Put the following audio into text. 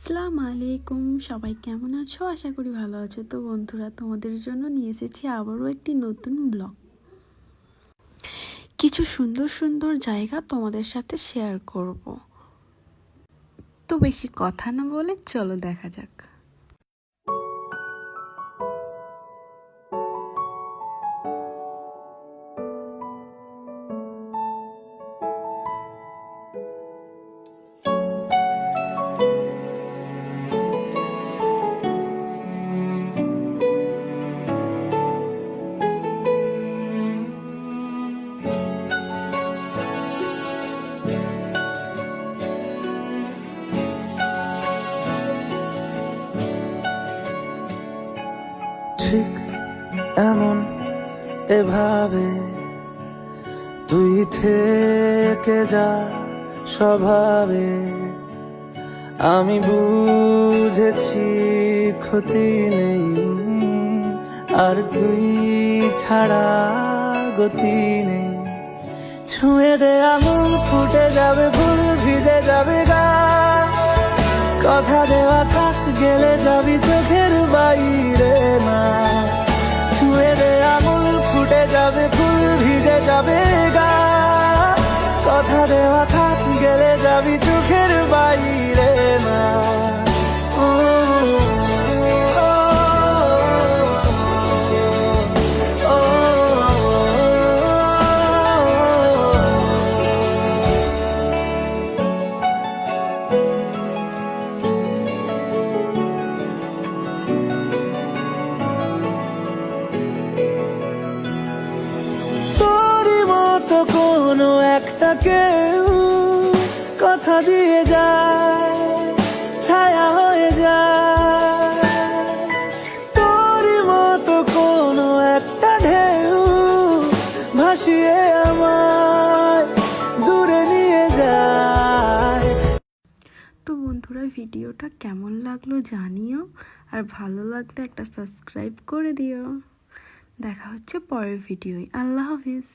আসসালামু আলাইকুম, সবাই কেমন আছো? আশা করি ভালো আছো। তো বন্ধুরা, তোমাদের জন্য নিয়ে এসেছি আবারও একটি নতুন ব্লগ। কিছু সুন্দর সুন্দর জায়গা তোমাদের সাথে শেয়ার করব। তো বেশি কথা না বলে চলো দেখা যাক। ঠিক এমন এভাবে তুই থেকে যা স্বভাবে, আমি বুঝেছি ক্ষতি নেই, আর তুই ছাড়া গতি নেই। ছুঁয়ে দে আঙুল, ফুটে যাবে ফুল, ভিজে যাবে গা, কথা দেওয়া থাক, গেলে যাবি চোখের বাইরে না। ছুঁয়ে দে আঙুল, ফুটে যাবে ফুল, ভিজে যাবে গা, কথা দেওয়া থাক, গেলে যাবি চোখের বাইরে না। কোনো একটা কেউ কথা দিয়ে যায়, ছায়া হয়ে যায়। তোরই মতো কোনো একটা ঢেউ ভাসিয়ে আমায় দূরে নিয়ে যায়। তো বন্ধুরা, ভিডিওটা কেমন লাগলো জানিও, আর ভালো লাগলে একটা সাবস্ক্রাইব করে দিও। দেখা হচ্ছে পরের ভিডিওয়। আল্লাহ হাফিজ।